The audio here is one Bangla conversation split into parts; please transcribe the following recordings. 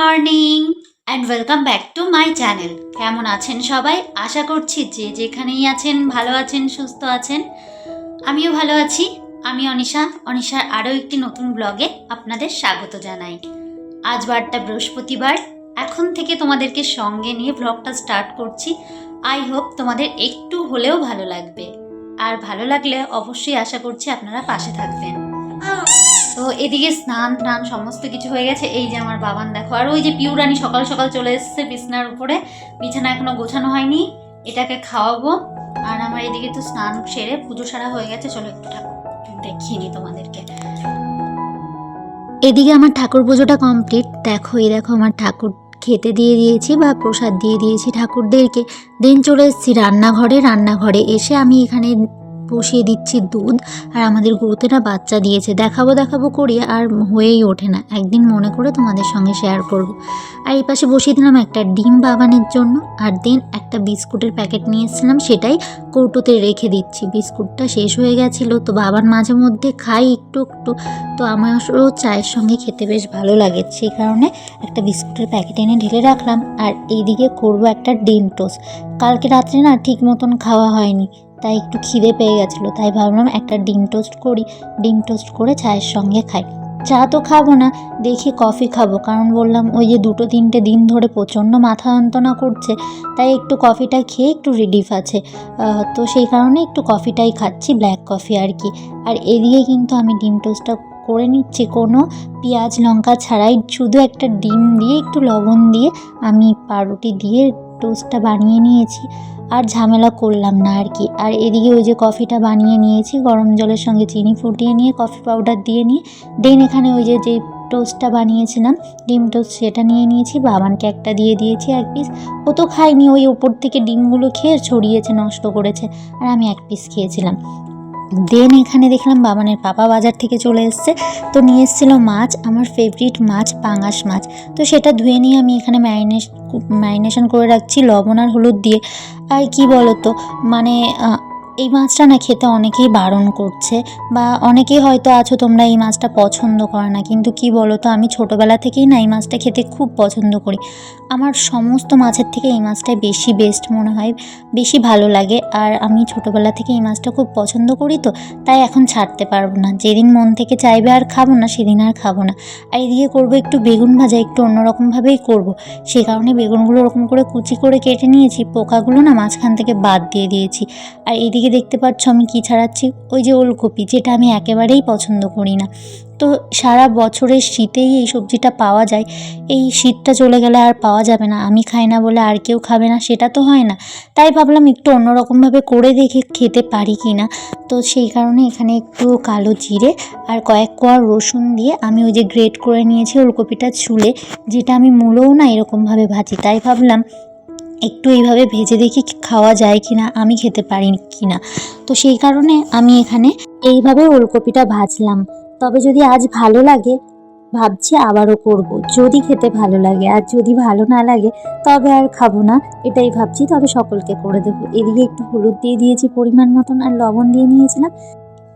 Morning and welcome back to my channel. কেমন আছেন সবাই? আশা করছি যে যেখানেই আছেন ভালো আছেন, সুস্থ আছেন। আমিও ভালো আছি। আমি অনিশার আরও একটি নতুন ব্লগে আপনাদের স্বাগত জানাই। আজ বারটা বৃহস্পতিবার। এখন থেকে তোমাদেরকে সঙ্গে নিয়ে ব্লগটা স্টার্ট করছি। আই হোপ তোমাদের একটু হলেও ভালো লাগবে, আর ভালো লাগলে অবশ্যই আশা করছি আপনারা পাশে থাকবেন। তো এদিকে স্নান টান সমস্ত কিছু হয়ে গেছে। এই যে আমার বাবান দেখো, আর ওই যে পিউরানি সকাল সকাল চলে এসেছে বিছানার উপরে। বিছানা এখনো গোছানো হয়নি, এটাকে খাওয়াবো। আর আমার এদিকে তো স্নান সেরে পুজো সারা হয়ে গেছে। চলো একটু ঠাকুর দেখিয়ে নিই তোমাদেরকে। এদিকে আমার ঠাকুর পুজোটা কমপ্লিট। দেখো এই দেখো আমার ঠাকুর খেতে দিয়ে দিয়েছি বা প্রসাদ দিয়ে দিয়েছি ঠাকুরদেরকে। দেন চলে এসেছি রান্নাঘরে এসে আমি এখানে বসিয়ে দিচ্ছি দুধ। আর আমাদের গরুতে না বাচ্চা দিয়েছে, দেখাবো করি আর হয়েই ওঠে না। একদিন মনে করে তোমাদের সঙ্গে শেয়ার করব। আর এই পাশে বসিয়ে দিলাম একটা ডিম বাবানের জন্য। আর দেন একটা বিস্কুটের প্যাকেট নিয়ে এসেছিলাম, সেটাই কৌটোতে রেখে দিচ্ছি। বিস্কুটটা শেষ হয়ে গেছিলো, তো বাবার মাঝে মধ্যে খাই একটু একটু। তো আমারও চায়ের সঙ্গে খেতে বেশ ভালো লাগে, সেই কারণে একটা বিস্কুটের প্যাকেট এনে ঢেলে রাখলাম। আর এইদিকে করব একটা ডিম টোস্ট। কালকে রাত্রে না ঠিক মতন খাওয়া হয়নি, তাই একটু খিদে পেয়ে গেছিলো, তাই ভাবলাম একটা ডিম টোস্ট করি। ডিম টোস্ট করে চায়ের সঙ্গে খাই। চা তো খাবো না, দেখি কফি খাবো, কারণ বললাম ওই যে 2-3 দিন ধরে প্রচণ্ড মাথা যন্ত্রণা করছে, তাই একটু কফিটা খেয়ে একটু রিলিফ আছে। তো সেই কারণে একটু কফিটাই খাচ্ছি, ব্ল্যাক কফি আর কি। আর এদিকে কিন্তু আমি ডিম টোস্টটা করে নিচ্ছি কোনো পেঁয়াজ লঙ্কা ছাড়াই, শুধু একটা ডিম দিয়ে একটু লবণ দিয়ে আমি পাউরুটি দিয়ে টোস্টটা বানিয়ে নিয়েছি। আর ঝামেলা করলাম না আর কি। আর এদিকে ওই যে কফিটা বানিয়ে নিয়েছি, গরম জলের সঙ্গে চিনি ফুটিয়ে নিয়ে কফি পাউডার দিয়ে নিয়ে দেন এখানে ওই যে টোস্টটা বানিয়েছিলাম ডিম টোস্ট, সেটা নিয়ে নিয়েছি। বাবানকে একটা দিয়ে দিয়েছি 1 পিস। ও তো খায়নি, ওই ওপর থেকে ডিমগুলো খেয়ে ছড়িয়েছে, নষ্ট করেছে। আর আমি 1 পিস খেয়েছিলাম। দেন এখানে দেখলাম বাবানের পাপা বাজার থেকে চলে এসছে, তো নিয়ে এসেছিলো মাছ, আমার ফেভারিট মাছ পাঙাশ মাছ। তো সেটা ধুয়ে নিয়ে আমি এখানে ম্যারিনেশন করে রাখছি লবণ আর হলুদ দিয়ে। আর কি বলতো, মানে এই মাছটা না খেতে অনেকেই বারণ করছে, বা অনেকেই হয়তো আছো তোমরা এই মাছটা পছন্দ করে না, কিন্তু কি বলতো আমি ছোটোবেলা থেকেই না এই মাছটা খেতে খুব পছন্দ করি। আমার সমস্ত মাছের থেকে এই মাছটাই বেশি বেস্ট মনে হয়, বেশি ভালো লাগে। আর আমি ছোটোবেলা থেকে এই মাছটা খুব পছন্দ করি, তো তাই এখন ছাড়তে পারবো না। যেদিন মন থেকে চাইবে আর খাবো না, সেদিন আর খাবো না। আর এদিকে করবো একটু বেগুন ভাজা, একটু অন্যরকমভাবেই করবো। সেই কারণে বেগুনগুলো ওরকম করে কুচি করে কেটে নিয়েছি, পোকাগুলো না মাঝখান থেকে বাদ দিয়ে দিয়েছি। আর এইদিকে দেখতে পাচ্ছ আমি কি ছাড়াচ্ছি, ওই যে ওলকপি, যেটা আমি একেবারেই পছন্দ করি না। তো সারা বছরের শীতেই এই সবজিটা পাওয়া যায়, এই শীতটা চলে গেলে আর পাওয়া যাবে না। আমি খাই না বলে আর কেউ খাবে না, সেটা তো হয় না। তাই ভাবলাম একটু অন্যরকমভাবে করে দেখে খেতে পারি কি না। তো সেই কারণে এখানে একটু কালো জিরে আর কয়েক কোয়া রসুন দিয়ে আমি ওই যে গ্রেট করে নিয়েছি ওলকপিটা ছুলে, যেটা আমি মূলও না এরকমভাবে ভাজি। তাই ভাবলাম একটু এইভাবে ভেজে দেখি খাওয়া যায় কি না, আমি খেতে পারি কি না। তো সেই কারণে আমি এখানে এইভাবে ওলকপিটা ভাজলাম। তবে যদি আজ ভালো লাগে ভাবছি আবারও করব, যদি খেতে ভালো লাগে। আর যদি ভালো না লাগে তবে আর খাবো না, এটাই ভাবছি। তবে সকলকে করে দেবো। এদিকে একটু হলুদ দিয়ে দিয়েছি পরিমাণ মতন, আর লবণ দিয়ে নিয়েছিলাম।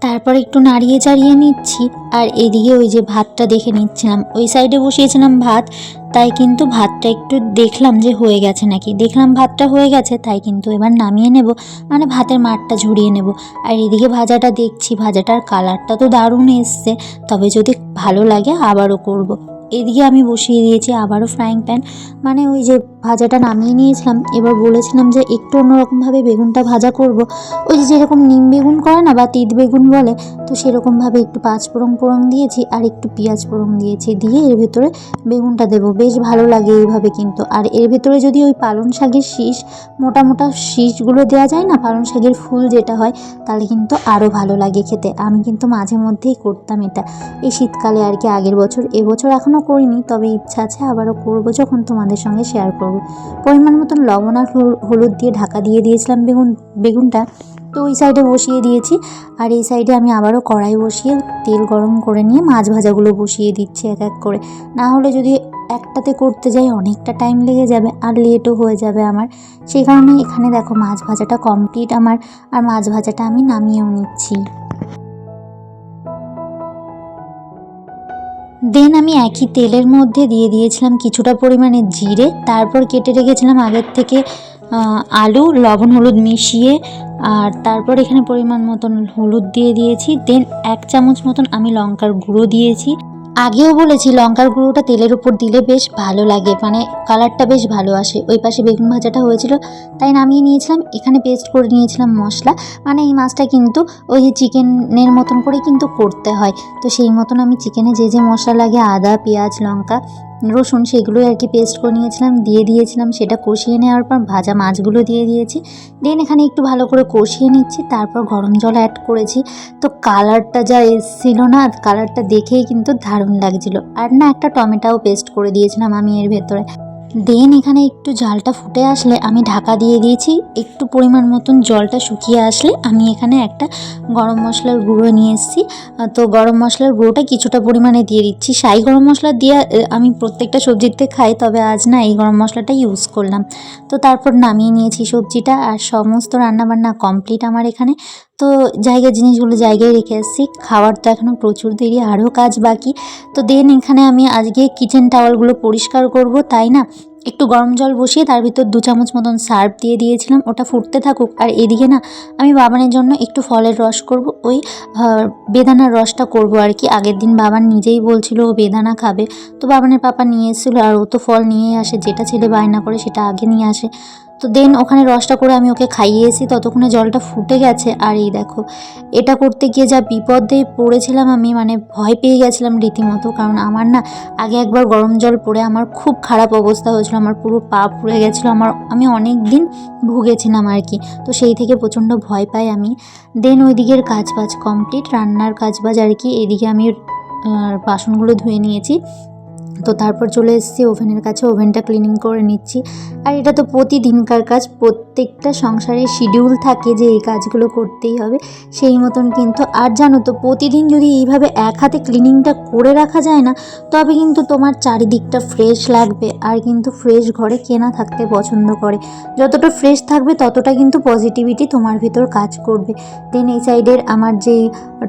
তারপর একটু নাড়িয়ে চাড়িয়ে নিচ্ছি। আর এদিকে ওই যে ভাতটা দেখে নিচ্ছিলাম, ওই সাইডে বসিয়েছিলাম ভাত, তাই কিন্তু ভাতটা একটু দেখলাম যে হয়ে গেছে নাকি। দেখলাম ভাতটা হয়ে গেছে, তাই কিন্তু এবার নামিয়ে নেব, মানে ভাতের মাড়টা ঝরিয়ে নেব। আর এদিকে ভাজাটা দেখছি, ভাজাটার কালারটা তো দারুণ এসছে। তবে যদি ভালো লাগে আবারও করব। এদিকে আমি বসিয়ে দিয়েছি আবারও ফ্রাইং প্যান, মানে ওই যে ভাজাটা নামিয়ে নিয়েছিলাম। এবার বলেছিলাম যে একটু অন্যরকমভাবে বেগুনটা ভাজা করব, ওই যে যেরকম নিম বেগুন করে না বা তিত বেগুন বলে, তো সেরকমভাবে একটু 5 ফোড়ন দিয়েছি আর একটু পেঁয়াজ ফোড়ন দিয়েছি, দিয়ে এর ভেতরে বেগুনটা দেবো। বেশ ভালো লাগে এইভাবে কিন্তু। আর এর ভেতরে যদি ওই পালং শাকের শীষ, মোটা মোটা শীষগুলো দেওয়া যায় না, পালং শাকের ফুল যেটা হয়, তাহলে কিন্তু আরও ভালো লাগে খেতে। আমি কিন্তু মাঝে মধ্যেই করতাম এটা, এই শীতকালে আর কি। আগের বছর, এবছর এখনও করিনি, তবে ইচ্ছা আছে আবারও করবো, যখন তোমাদের সঙ্গে শেয়ার করব। পরিমাণ মতন লবণ আর হলুদ দিয়ে ঢাকা দিয়ে দিয়েছিলাম বেগুনটা। তো ওই সাইডে বসিয়ে দিয়েছি। আর এই সাইডে আমি আবারও কড়াই বসিয়ে তেল গরম করে নিয়ে মাছ ভাজাগুলো বসিয়ে দিচ্ছি এক এক করে। না হলে যদি একটাতে করতে যাই অনেকটা টাইম লেগে যাবে আর লেটও হয়ে যাবে আমার। সেই কারণে এখানে দেখো মাছ ভাজাটা কমপ্লিট আমার, আর মাছ ভাজাটা আমি নামিয়েও নিচ্ছি। দেন আমি একই তেলের মধ্যে দিয়ে দিয়েছিলাম কিছুটা পরিমাণে জিরে, তারপর কেটে রেখেছিলাম আগের থেকে আলু, লবণ হলুদ মিশিয়ে। আর তারপর এখানে পরিমাণ মতন হলুদ দিয়ে দিয়েছি। দেন 1 চামচ মতন আমি লঙ্কার গুঁড়ো দিয়েছি। আগেও বলেছি লঙ্কার গুঁড়োটা তেলের উপর দিলে বেশ ভালো লাগে, মানে কালারটা বেশ ভালো আসে। ওই পাশে বেগুন ভাজাটা হয়েছিল তাই নামিয়ে নিয়েছিলাম। এখানে পেস্ট করে নিয়েছিলাম মশলা, মানে এই মাছটা কিন্তু ওই যে চিকেনের মতন করে কিন্তু করতে হয়। তো সেই মতন আমি চিকেনে যে যে মশলা লাগে আদা, পেঁয়াজ, লঙ্কা, রসুন সেগুলোই আর কি পেস্ট করে নিয়েছিলাম, দিয়ে দিয়েছিলাম। সেটা কষিয়ে নেওয়ার পর ভাজা মাছগুলো দিয়ে দিয়েছি। দেন এখানে একটু ভালো করে কষিয়ে নিচ্ছি, তারপর গরম জল অ্যাড করেছি। তো কালারটা যা এসেছিল না, কালারটা দেখেই কিন্তু দারুণ লাগছিল। আর না, একটা টমেটোও পেস্ট করে দিয়েছিলাম আমি এর ভেতরে। দেন এখানে একটু ঝালটা ফুটে আসলে আমি ঢাকা দিয়ে দিয়েছি। একটু পরিমাণ মতন জলটা শুকিয়ে আসলে আমি এখানে একটা গরম মশলার গুঁড়ো নিয়ে এসেছি। তো গরম মশলার গুঁড়োটা কিছুটা পরিমাণে দিয়ে দিচ্ছি। শাহি গরম মশলা দিয়ে আমি প্রত্যেকটা সবজিতে খাই, তবে আজ না এই গরম মশলাটা ইউজ করলাম। তো তারপর নামিয়ে নিয়েছি সবজিটা, আর সমস্ত রান্নাবান্না কমপ্লিট আমার এখানে। তো জিনিসগুলো জায়গায় রেখে এসেছি। খাওয়ার তো এখনও প্রচুর দেরি, আরও কাজ বাকি। তো দেন এখানে আমি আজকে কিচেন টাওয়ালগুলো পরিষ্কার করব, তাই না একটু গরম জল বসিয়ে তার ভিতর 2 চামচ মতন সার্ফ দিয়ে দিয়েছিলাম। ওটা ফুটতে থাকুক। আর এদিকে না আমি বাবানের জন্য একটু ফলের রস করব, ওই বেদানার রসটা করব আর কি। আগের দিন বাবান নিজেই বলছিল ও বেদানা খাবে, তো বাবানের পাপা নিয়ে এসেছিলো। আর ও তো ফল নিয়েই আসে, যেটা ছেলে বায়না করে সেটা আগে নিয়ে আসে। তো দেন ওখানে রসটা করে আমি ওকে খাইয়েছি, ততক্ষণে জলটা ফুটে গেছে। আর এই দেখো, এটা করতে গিয়ে যা বিপদে পড়েছিলাম আমি, মানে ভয় পেয়ে গেছিলাম রীতিমতো। কারণ আমার না আগে একবার গরম জল পড়ে আমার খুব খারাপ অবস্থা হয়েছিল, আমার পুরো পা পুড়ে গেছিলো। আমি অনেক দিন ভুগেছিলাম আর কি। তো সেই থেকে প্রচণ্ড ভয় পাই আমি। দেন ওই দিকের কাজবাজ কমপ্লিট, রান্নার কাজবাজ আর কি। এদিকে আমি বাসনগুলো ধুয়ে নিয়েছি। তো তারপর চলে এসেছি ওভেনের কাছে, ওভেনটা ক্লিনিং করে নিচ্ছি। আর এটা তো প্রতিদিনকার কাজ, প্রত্যেকটা সংসারের শিডিউল থাকে যে এই কাজগুলো করতেই হবে, সেই মতন কিন্তু। আর জানো তো, প্রতিদিন যদি এইভাবে এক হাতে ক্লিনিংটা করে রাখা যায় না, তবে কিন্তু তোমার চারিদিকটা ফ্রেশ লাগবে। আর কিন্তু ফ্রেশ ঘরে কেনা থাকতে পছন্দ করে, যতটা ফ্রেশ থাকবে ততটা কিন্তু পজিটিভিটি তোমার ভিতর কাজ করবে। দেন এই সাইডের আমার যেই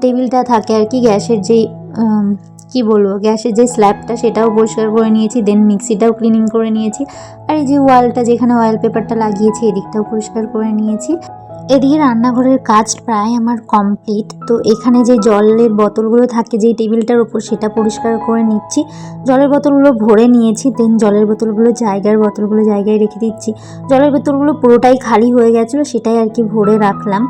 টেবিলটা থাকে আর কি, গ্যাসের যেই কি বলবো, গ্যাসের যে স্ল্যাবটা সেটাও পরিষ্কার করে নিয়েছি। দেন মিক্সিটাও ক্লিনিং করে নিয়েছি। আর এই যে ওয়ালটা, যেখানে অয়েল পেপারটা লাগিয়েছি, এদিকটাও পরিষ্কার করে নিয়েছি। এদিকে রান্নাঘরের কাজ প্রায় আমার কমপ্লিট। তো এখানে যে জলের বোতলগুলো থাকে যেই টেবিলটার উপর, সেটা পরিষ্কার করে নিচ্ছি। জলের বোতলগুলো ভরে নিয়েছি। দেন জলের বোতলগুলো জায়গায় রেখে দিচ্ছি। জলের বোতলগুলো পুরোটাই খালি হয়ে গেছিলো, সেটাই আর কি ভরে রাখলাম।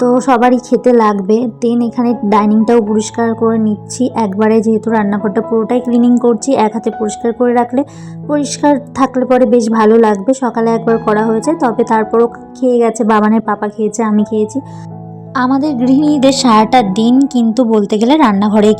তো সবারই খেতে লাগবে। দেন এখানে ডাইনিংটাও পরিষ্কার করে নিচ্ছি একবারে, যেহেতু রান্নাঘরটা পুরোটাই ক্লিনিং করছি। এক হাতে পরিষ্কার করে রাখলে, পরিষ্কার থাকলে পরে বেশ ভালো লাগবে। সকালে একবার করা হয়েছে, তবে তারপরও খেয়ে গেছে, বাবানের পাপা খেয়েছে, আমি খেয়েছি। আমাদের গৃহিণীদের সারাটা দিন কিন্তু বলতে গেলে রান্নাঘরেই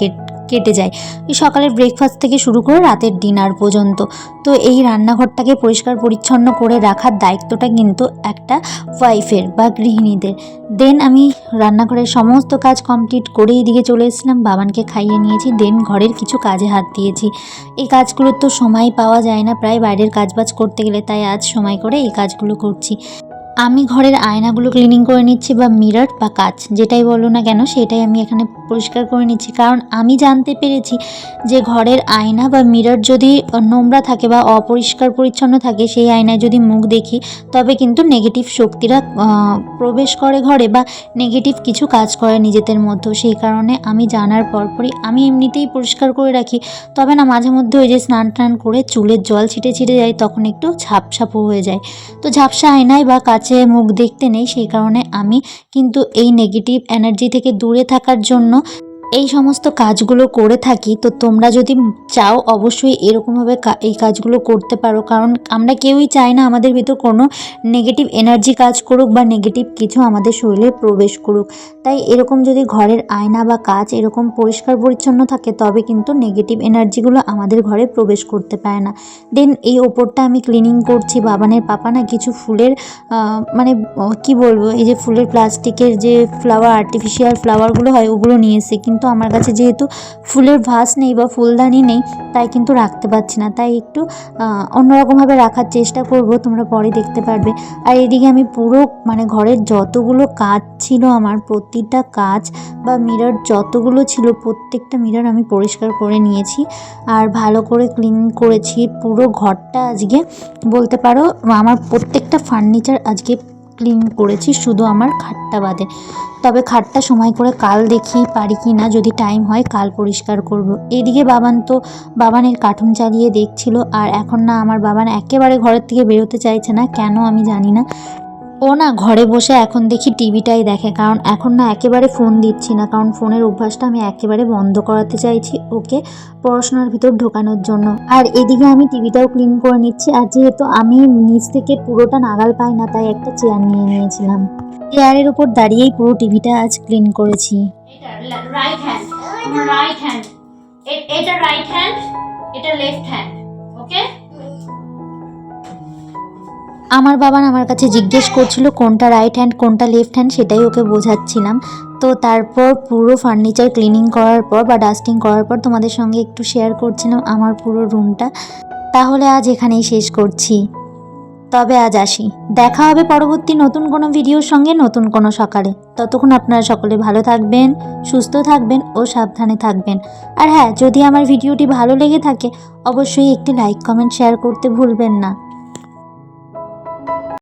কেটে যায়, এই সকালের ব্রেকফাস্ট থেকে শুরু করে রাতের ডিনার পর্যন্ত। তো এই রান্নাঘরটাকে পরিষ্কার পরিচ্ছন্ন করে রাখার দায়িত্বটা কিন্তু একটা ওয়াইফের বা গৃহিণীদের। দেন আমি রান্নাঘরের সমস্ত কাজ কমপ্লিট করে এদিকে চলে এসেছিলাম, বাবানকে খাইয়ে নিয়েছি। দেন ঘরের কিছু কাজে হাত দিয়েছি। এই কাজগুলোর তো সময় পাওয়া যায় না প্রায় বাইরের কাজবাজ করতে গেলে, তাই আজ সময় করে এই কাজগুলো করছি। আমি ঘরের আয়নাগুলো ক্লিনিং করে নিচ্ছি, বা মিরর বা কাঁচ যেটাই বলো না কেন, সেটাই আমি এখানে পরিষ্কার করে নিচ্ছি। কারণ আমি জানতে পেরেছি যে ঘরের আয়না বা মিরর যদি নোংরা থাকে বা অপরিষ্কার পরিচ্ছন্ন থাকে, সেই আয়নায় যদি মুখ দেখি, তবে কিন্তু নেগেটিভ শক্তিরা প্রবেশ করে ঘরে, বা নেগেটিভ কিছু কাজ করে নিজেদের মধ্যে। সেই কারণে আমি জানার পরপরই আমি এমনিতেই পরিষ্কার করে রাখি। তবে না, মাঝে মধ্যে ওই যে স্নান টান করে চুলের জল ছিটে যায়, তখন একটু ঝাপসাপও হয়ে যায়। তো ঝাপসা আয়নায় বা কাছে মুখ দেখতে নেই, সেই কারণে আমি কিন্তু এই নেগেটিভ এনার্জি থেকে দূরে থাকার জন্য এই সমস্ত কাজগুলো করে থাকি। তো তোমরা যদি চাও অবশ্যই এরকমভাবে এই কাজগুলো করতে পারো। কারণ আমরা কেউই চাই না আমাদের ভিতর কোনো নেগেটিভ এনার্জি কাজ করুক বা নেগেটিভ কিছু আমাদের শরীরে প্রবেশ করুক। তাই এরকম যদি ঘরের আয়না বা কাঁচ এরকম পরিষ্কার পরিচ্ছন্ন থাকে, তবে কিন্তু নেগেটিভ এনার্জিগুলো আমাদের ঘরে প্রবেশ করতে পারে না। দেন এই ওপরটা আমি ক্লিনিং করছি। বাবানের পাপা না কিছু ফুলের মানে কি বলবো, এই যে ফুলের প্লাস্টিকের যে ফ্লাওয়ার, আর্টিফিশিয়াল ফ্লাওয়ারগুলো হয়, ওগুলো নিয়ে এসে, কিন্তু কিন্তু আমার কাছে যেহেতু ফুলের ভাস নেই বা ফুলদানি নেই, তাই কিন্তু রাখতে পারছি না। তাই একটু অন্যরকমভাবে রাখার চেষ্টা করব, তোমরা পরে দেখতে পারবে। আর এদিকে আমি পুরো মানে ঘরের যতগুলো কাঁচ ছিল আমার, প্রতিটা কাঁচ বা মিরর যতগুলো ছিল প্রত্যেকটা মিরর আমি পরিষ্কার করে নিয়েছি আর ভালো করে ক্লিন করেছি পুরো ঘরটা। আজকে বলতে পারো আমার প্রত্যেকটা ফার্নিচার আজকে ক্লিন করেছি, শুধু আমার খাটটা বাদে। তবে খাটটা সময় করে কাল দেখি পারি কি না, যদি টাইম হয় কাল পরিষ্কার করব। এদিকে বাবানের কার্টুন চালিয়ে দেখছিল, আর এখন না আমার বাবান একেবারে ঘরের থেকে বেরোতে চাইছে না, কেন আমি জানি না। ও না ঘরে বসে এখন দেখি টিভিটাই দেখে, কারণ এখন না একেবারে ফোন দিচ্ছি না, কারণ ফোনের অভ্যাসটা আমি একেবারে বন্ধ করাতে চাইছি ওকে পড়াশোনার ভিতর ঢোকানোর জন্য। আর এদিকে আমি টিভিটাও ক্লিন করে নিচ্ছি, আর যেহেতু আমি নিচ থেকে পুরোটা নাগাল পাই না, তাই একটা চেয়ার নিয়ে নিয়েছিলাম। চেয়ারের উপর দাঁড়িয়েই পুরো টিভিটা আজ ক্লিন করেছি। এটা রাইট হ্যান্ড, তোমার রাইট হ্যান্ড, এটা রাইট হ্যান্ড, এটা লেফট হ্যান্ড, ওকে? আমার বাবান আমার কাছে জিজ্ঞেস করছিল কোনটা রাইট হ্যান্ড কোনটা লেফট হ্যান্ড, সেটাই ওকে বোঝাচ্ছিলাম। তো তারপর পুরো ফার্নিচার ক্লিনিং করার পর বা ডাস্টিং করার পর তোমাদের সঙ্গে একটু শেয়ার করছিলাম আমার পুরো রুমটা। তাহলে আজ এখানেই শেষ করছি, তবে আজ আসি। দেখা হবে পরবর্তী নতুন কোনো ভিডিওর সঙ্গে নতুন কোনো সকালে। ততক্ষণ আপনারা সকলে ভালো থাকবেন, সুস্থ থাকবেন ও সাবধানে থাকবেন। আর হ্যাঁ, যদি আমার ভিডিওটি ভালো লেগে থাকে অবশ্যই একটি লাইক কমেন্ট শেয়ার করতে ভুলবেন না।